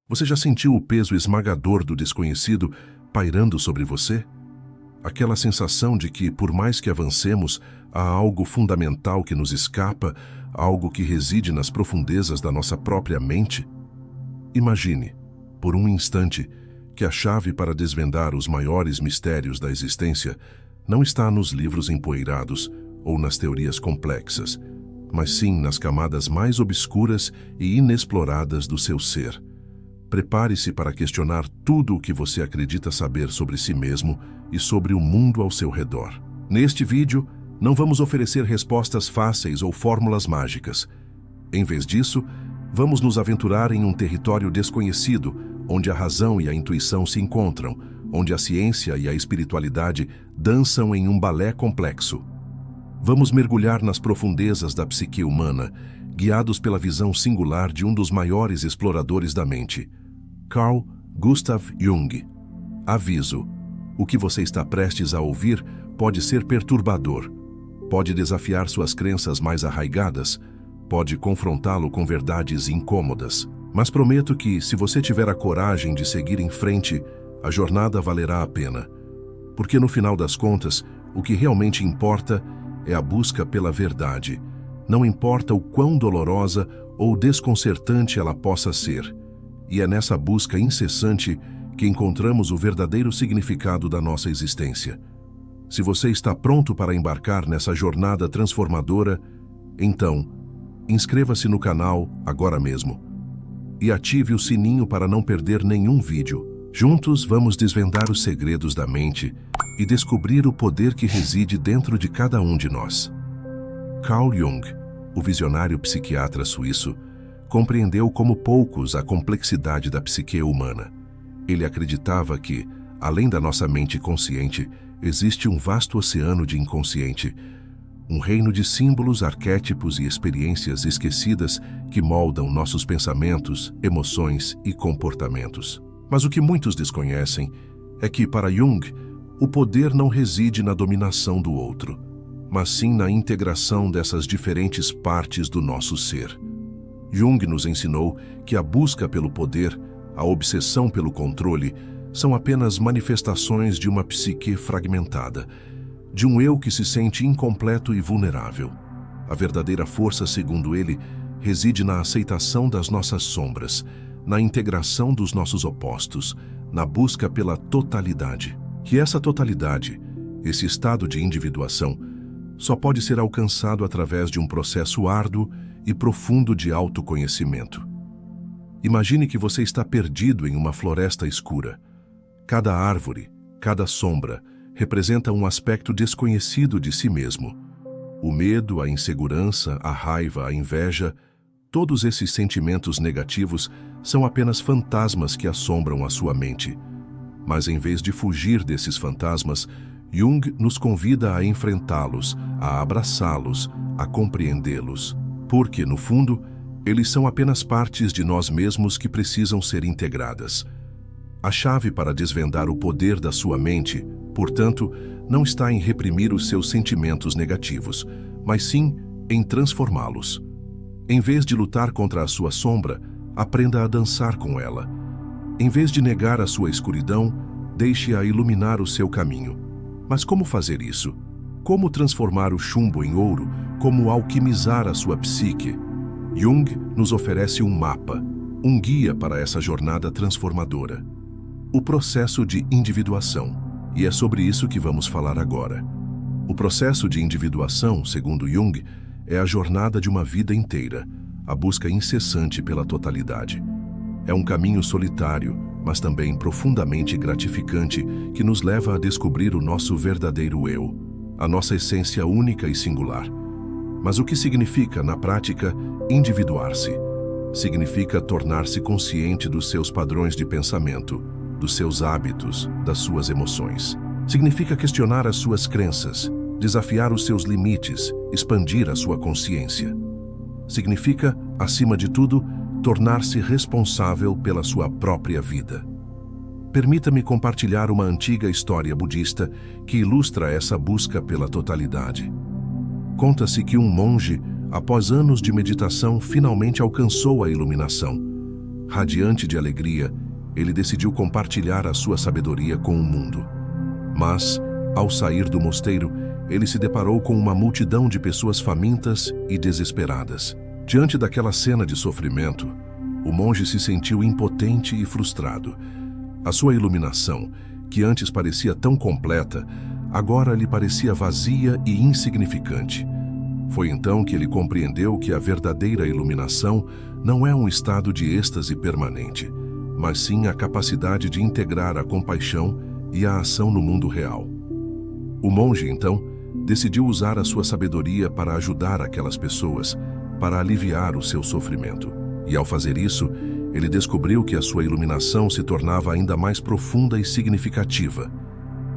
Você já sentiu o peso esmagador do desconhecido pairando sobre você? Aquela sensação de que, por mais que avancemos, há algo fundamental que nos escapa, algo que reside nas profundezas da nossa própria mente? Imagine, por um instante, que a chave para desvendar os maiores mistérios da existência não está nos livros empoeirados ou nas teorias complexas, mas sim nas camadas mais obscuras e inexploradas do seu ser. Prepare-se para questionar tudo o que você acredita saber sobre si mesmo e sobre o mundo ao seu redor. Neste vídeo, não vamos oferecer respostas fáceis ou fórmulas mágicas. Em vez disso, vamos nos aventurar em um território desconhecido, onde a razão e a intuição se encontram, onde a ciência e a espiritualidade dançam em um balé complexo. Vamos mergulhar nas profundezas da psique humana, guiados pela visão singular de um dos maiores exploradores da mente, Carl Gustav Jung. Aviso: o que você está prestes a ouvir pode ser perturbador, pode desafiar suas crenças mais arraigadas, pode confrontá-lo com verdades incômodas. Mas prometo que, se você tiver a coragem de seguir em frente, a jornada valerá a pena. Porque no final das contas, o que realmente importa é a busca pela verdade. Não importa o quão dolorosa ou desconcertante ela possa ser. E é nessa busca incessante que encontramos o verdadeiro significado da nossa existência. Se você está pronto para embarcar nessa jornada transformadora, então, inscreva-se no canal agora mesmo e ative o sininho para não perder nenhum vídeo. Juntos vamos desvendar os segredos da mente e descobrir o poder que reside dentro de cada um de nós. Carl Jung, o visionário psiquiatra suíço, compreendeu como poucos a complexidade da psique humana. Ele acreditava que, além da nossa mente consciente, existe um vasto oceano de inconsciente, um reino de símbolos, arquétipos e experiências esquecidas que moldam nossos pensamentos, emoções e comportamentos. Mas o que muitos desconhecem é que, para Jung, o poder não reside na dominação do outro, mas sim na integração dessas diferentes partes do nosso ser. Jung nos ensinou que a busca pelo poder, a obsessão pelo controle, são apenas manifestações de uma psique fragmentada, de um eu que se sente incompleto e vulnerável. A verdadeira força, segundo ele, reside na aceitação das nossas sombras, na integração dos nossos opostos, na busca pela totalidade. E essa totalidade, esse estado de individuação, só pode ser alcançado através de um processo árduo e profundo de autoconhecimento. Imagine que você está perdido em uma floresta escura. Cada árvore, cada sombra, representa um aspecto desconhecido de si mesmo. O medo, a insegurança, a raiva, a inveja, todos esses sentimentos negativos são apenas fantasmas que assombram a sua mente. Mas em vez de fugir desses fantasmas, Jung nos convida a enfrentá-los, a abraçá-los, a compreendê-los. Porque, no fundo, eles são apenas partes de nós mesmos que precisam ser integradas. A chave para desvendar o poder da sua mente, portanto, não está em reprimir os seus sentimentos negativos, mas sim em transformá-los. Em vez de lutar contra a sua sombra, aprenda a dançar com ela. Em vez de negar a sua escuridão, deixe-a iluminar o seu caminho. Mas como fazer isso? Como transformar o chumbo em ouro? Como alquimizar a sua psique? Jung nos oferece um mapa, um guia para essa jornada transformadora. O processo de individuação. E é sobre isso que vamos falar agora. O processo de individuação, segundo Jung, é a jornada de uma vida inteira, a busca incessante pela totalidade. É um caminho solitário, mas também profundamente gratificante, que nos leva a descobrir o nosso verdadeiro eu, a nossa essência única e singular. Mas o que significa, na prática, individuar-se? Significa tornar-se consciente dos seus padrões de pensamento, dos seus hábitos, das suas emoções. Significa questionar as suas crenças, desafiar os seus limites, expandir a sua consciência. Significa, acima de tudo, tornar-se responsável pela sua própria vida. Permita-me compartilhar uma antiga história budista que ilustra essa busca pela totalidade. Conta-se que um monge, após anos de meditação, finalmente alcançou a iluminação. Radiante de alegria, ele decidiu compartilhar a sua sabedoria com o mundo. Mas, ao sair do mosteiro, ele se deparou com uma multidão de pessoas famintas e desesperadas. Diante daquela cena de sofrimento, o monge se sentiu impotente e frustrado. A sua iluminação, que antes parecia tão completa, agora lhe parecia vazia e insignificante. Foi então que ele compreendeu que a verdadeira iluminação não é um estado de êxtase permanente, mas sim a capacidade de integrar a compaixão e a ação no mundo real. O monge, então, decidiu usar a sua sabedoria para ajudar aquelas pessoas, para aliviar o seu sofrimento. E ao fazer isso, ele descobriu que a sua iluminação se tornava ainda mais profunda e significativa.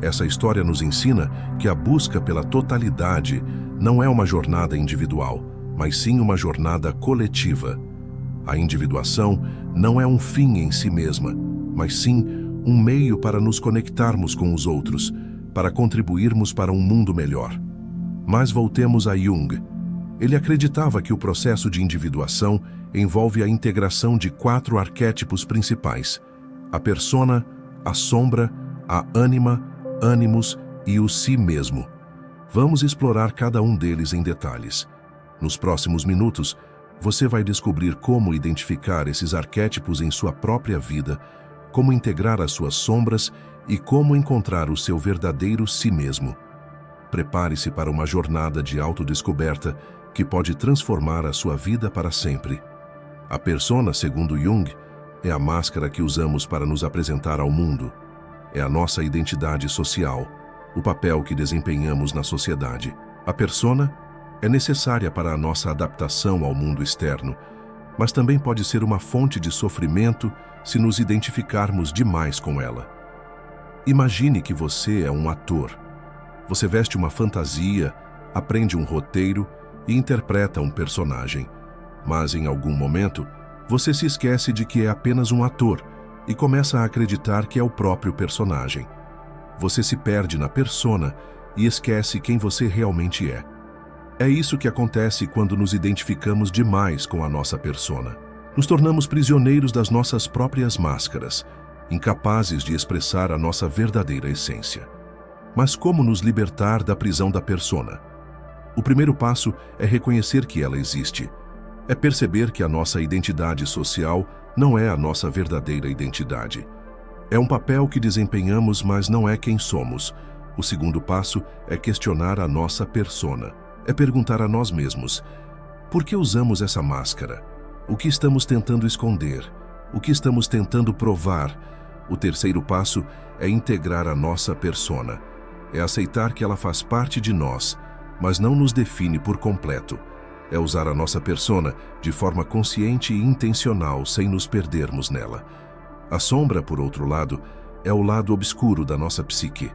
Essa história nos ensina que a busca pela totalidade não é uma jornada individual, mas sim uma jornada coletiva. A individuação não é um fim em si mesma, mas sim um meio para nos conectarmos com os outros, para contribuirmos para um mundo melhor. Mas voltemos a Jung. Ele acreditava que o processo de individuação envolve a integração de 4 arquétipos principais: a persona, a sombra, a ânima, ânimos e o si mesmo. Vamos explorar cada um deles em detalhes. Nos próximos minutos, você vai descobrir como identificar esses arquétipos em sua própria vida, como integrar as suas sombras e como encontrar o seu verdadeiro si mesmo. Prepare-se para uma jornada de autodescoberta que pode transformar a sua vida para sempre. A persona, segundo Jung, é a máscara que usamos para nos apresentar ao mundo. É a nossa identidade social, o papel que desempenhamos na sociedade. A persona é necessária para a nossa adaptação ao mundo externo, mas também pode ser uma fonte de sofrimento se nos identificarmos demais com ela. Imagine que você é um ator. Você veste uma fantasia, aprende um roteiro e interpreta um personagem. Mas em algum momento, você se esquece de que é apenas um ator e começa a acreditar que é o próprio personagem. Você se perde na persona e esquece quem você realmente é. É isso que acontece quando nos identificamos demais com a nossa persona. Nos tornamos prisioneiros das nossas próprias máscaras, incapazes de expressar a nossa verdadeira essência. Mas como nos libertar da prisão da persona? O primeiro passo é reconhecer que ela existe. É perceber que a nossa identidade social não é a nossa verdadeira identidade. É um papel que desempenhamos, mas não é quem somos. O segundo passo é questionar a nossa persona. É perguntar a nós mesmos: por que usamos essa máscara? O que estamos tentando esconder? O que estamos tentando provar? O terceiro passo é integrar a nossa persona. É aceitar que ela faz parte de nós, mas não nos define por completo. É usar a nossa persona de forma consciente e intencional, sem nos perdermos nela. A sombra, por outro lado, é o lado obscuro da nossa psique.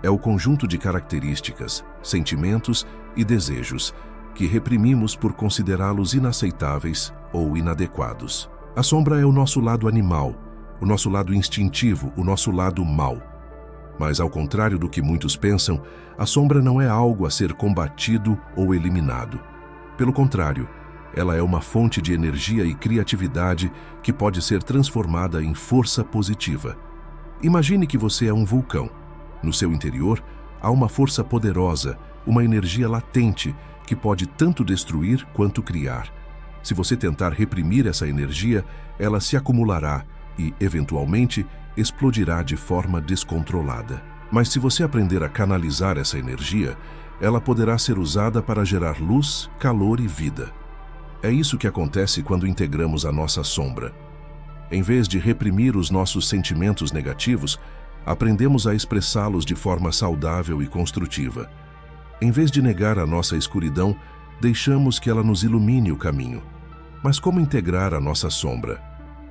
É o conjunto de características, sentimentos e desejos que reprimimos por considerá-los inaceitáveis ou inadequados. A sombra é o nosso lado animal, o nosso lado instintivo, o nosso lado mau. Mas, ao contrário do que muitos pensam, a sombra não é algo a ser combatido ou eliminado. Pelo contrário, ela é uma fonte de energia e criatividade que pode ser transformada em força positiva. Imagine que você é um vulcão. No seu interior, há uma força poderosa, uma energia latente que pode tanto destruir quanto criar. Se você tentar reprimir essa energia, ela se acumulará e, eventualmente, explodirá de forma descontrolada. Mas se você aprender a canalizar essa energia, ela poderá ser usada para gerar luz, calor e vida. É isso que acontece quando integramos a nossa sombra. Em vez de reprimir os nossos sentimentos negativos, aprendemos a expressá-los de forma saudável e construtiva. Em vez de negar a nossa escuridão, deixamos que ela nos ilumine o caminho. Mas como integrar a nossa sombra?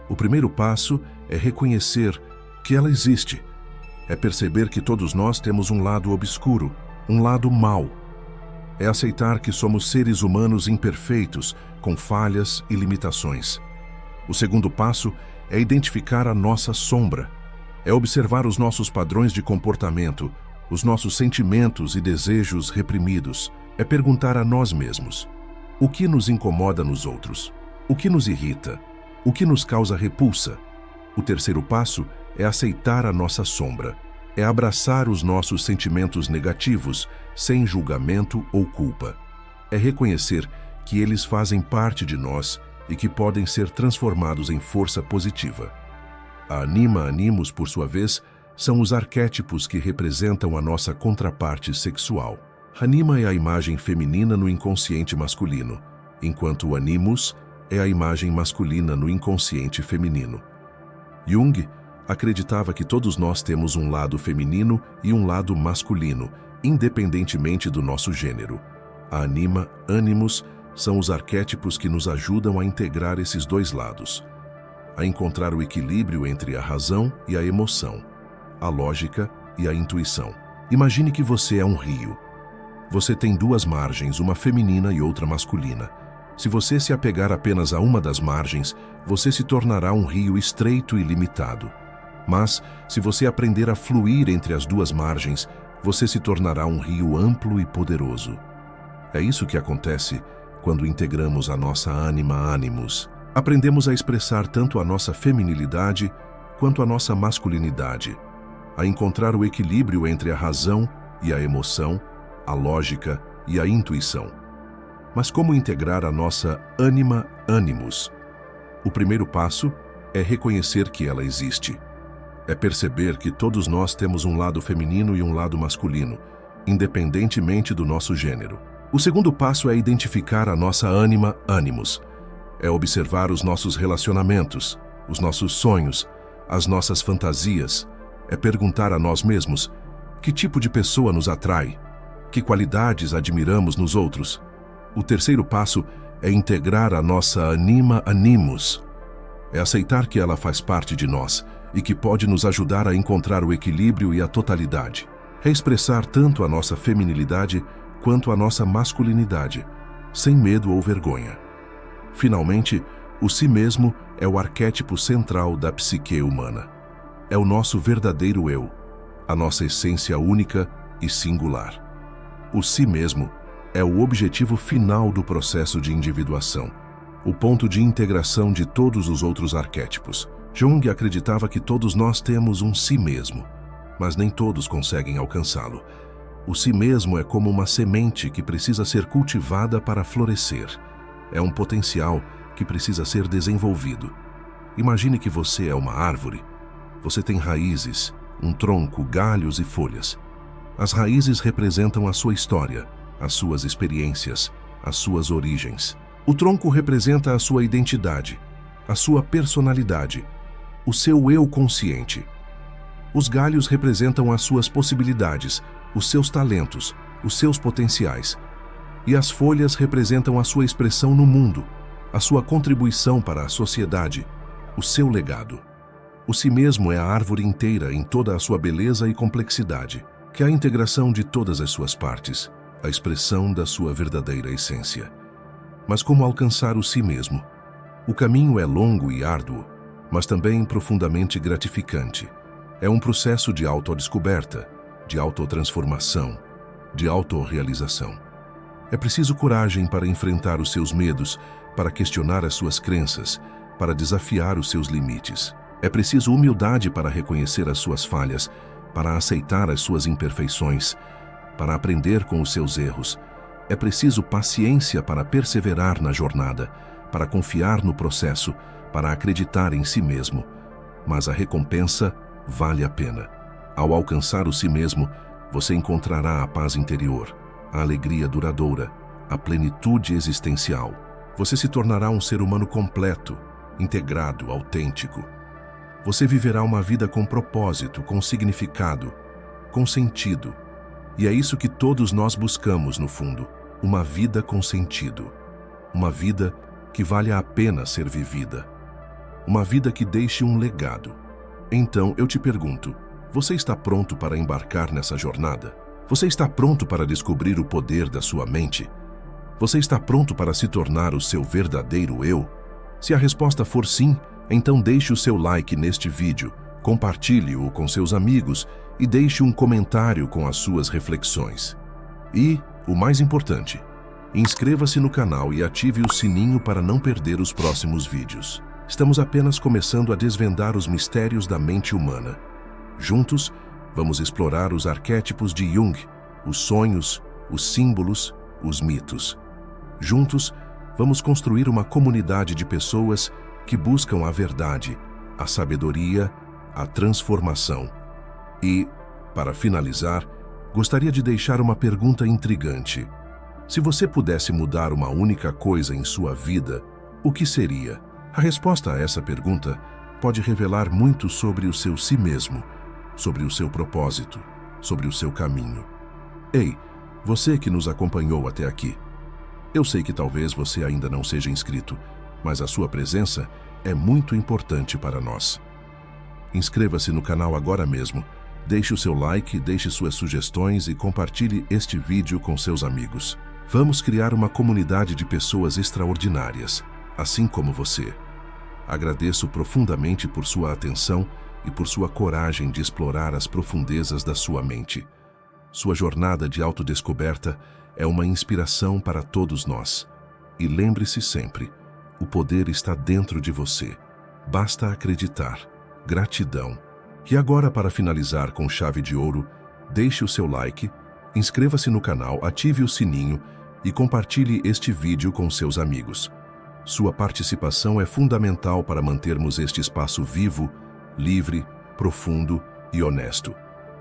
O primeiro passo é reconhecer que ela existe. É perceber que todos nós temos um lado obscuro, um lado mau. É aceitar que somos seres humanos imperfeitos, com falhas e limitações. O segundo passo é identificar a nossa sombra. É observar os nossos padrões de comportamento, os nossos sentimentos e desejos reprimidos. É perguntar a nós mesmos: o que nos incomoda nos outros? O que nos irrita? O que nos causa repulsa? O terceiro passo é aceitar a nossa sombra. É abraçar os nossos sentimentos negativos, sem julgamento ou culpa. É reconhecer que eles fazem parte de nós e que podem ser transformados em força positiva. A Anima Animus, por sua vez, são os arquétipos que representam a nossa contraparte sexual. Anima é a imagem feminina no inconsciente masculino, enquanto o Animus é a imagem masculina no inconsciente feminino. Jung acreditava que todos nós temos um lado feminino e um lado masculino, independentemente do nosso gênero. A Anima Animus são os arquétipos que nos ajudam a integrar esses dois lados, a encontrar o equilíbrio entre a razão e a emoção, a lógica e a intuição. Imagine que você é um rio. Você tem duas margens, uma feminina e outra masculina. Se você se apegar apenas a uma das margens, você se tornará um rio estreito e limitado. Mas, se você aprender a fluir entre as duas margens, você se tornará um rio amplo e poderoso. É isso que acontece quando integramos a nossa Anima Animus. Aprendemos a expressar tanto a nossa feminilidade quanto a nossa masculinidade, a encontrar o equilíbrio entre a razão e a emoção, a lógica e a intuição. Mas como integrar a nossa Anima Animus? O primeiro passo é reconhecer que ela existe. É perceber que todos nós temos um lado feminino e um lado masculino, independentemente do nosso gênero. O segundo passo é identificar a nossa Anima Animus. É observar os nossos relacionamentos, os nossos sonhos, as nossas fantasias. É perguntar a nós mesmos: que tipo de pessoa nos atrai? Que qualidades admiramos nos outros? O terceiro passo é integrar a nossa Anima Animus. É aceitar que ela faz parte de nós e que pode nos ajudar a encontrar o equilíbrio e a totalidade. É expressar tanto a nossa feminilidade quanto a nossa masculinidade, sem medo ou vergonha. Finalmente, o si mesmo é o arquétipo central da psique humana. É o nosso verdadeiro eu, a nossa essência única e singular. O si mesmo é o objetivo final do processo de individuação, o ponto de integração de todos os outros arquétipos. Jung acreditava que todos nós temos um si mesmo, mas nem todos conseguem alcançá-lo. O si mesmo é como uma semente que precisa ser cultivada para florescer. É um potencial que precisa ser desenvolvido. Imagine que você é uma árvore. Você tem raízes, um tronco, galhos e folhas. As raízes representam a sua história, as suas experiências, as suas origens. O tronco representa a sua identidade, a sua personalidade, o seu eu consciente. Os galhos representam as suas possibilidades, os seus talentos, os seus potenciais. E as folhas representam a sua expressão no mundo, a sua contribuição para a sociedade, o seu legado. O si mesmo é a árvore inteira em toda a sua beleza e complexidade, que é a integração de todas as suas partes, a expressão da sua verdadeira essência. Mas como alcançar o si mesmo? O caminho é longo e árduo, mas também profundamente gratificante. É um processo de autodescoberta, de autotransformação, de autorrealização. É preciso coragem para enfrentar os seus medos, para questionar as suas crenças, para desafiar os seus limites. É preciso humildade para reconhecer as suas falhas, para aceitar as suas imperfeições, para aprender com os seus erros. É preciso paciência para perseverar na jornada, para confiar no processo, para acreditar em si mesmo. Mas a recompensa vale a pena. Ao alcançar o si mesmo, você encontrará a paz interior, a alegria duradoura, a plenitude existencial. Você se tornará um ser humano completo, integrado, autêntico. Você viverá uma vida com propósito, com significado, com sentido. E é isso que todos nós buscamos, no fundo, uma vida com sentido. Uma vida que vale a pena ser vivida. Uma vida que deixe um legado. Então, eu te pergunto, você está pronto para embarcar nessa jornada? Você está pronto para descobrir o poder da sua mente? Você está pronto para se tornar o seu verdadeiro eu? Se a resposta for sim, então deixe o seu like neste vídeo, compartilhe-o com seus amigos e deixe um comentário com as suas reflexões. E, o mais importante, inscreva-se no canal e ative o sininho para não perder os próximos vídeos. Estamos apenas começando a desvendar os mistérios da mente humana. Juntos, vamos explorar os arquétipos de Jung, os sonhos, os símbolos, os mitos. Juntos, vamos construir uma comunidade de pessoas que buscam a verdade, a sabedoria, a transformação. E, para finalizar, gostaria de deixar uma pergunta intrigante. Se você pudesse mudar uma única coisa em sua vida, o que seria? A resposta a essa pergunta pode revelar muito sobre o seu si mesmo, sobre o seu propósito, sobre o seu caminho. Ei, você que nos acompanhou até aqui. Eu sei que talvez você ainda não seja inscrito, mas a sua presença é muito importante para nós. Inscreva-se no canal agora mesmo, deixe o seu like, deixe suas sugestões e compartilhe este vídeo com seus amigos. Vamos criar uma comunidade de pessoas extraordinárias, assim como você. Agradeço profundamente por sua atenção e por sua coragem de explorar as profundezas da sua mente. Sua jornada de autodescoberta é uma inspiração para todos nós. E lembre-se sempre, o poder está dentro de você. Basta acreditar. Gratidão. E agora, para finalizar com chave de ouro, deixe o seu like, inscreva-se no canal, ative o sininho e compartilhe este vídeo com seus amigos. Sua participação é fundamental para mantermos este espaço vivo, livre, profundo e honesto.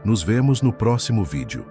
Nos vemos no próximo vídeo.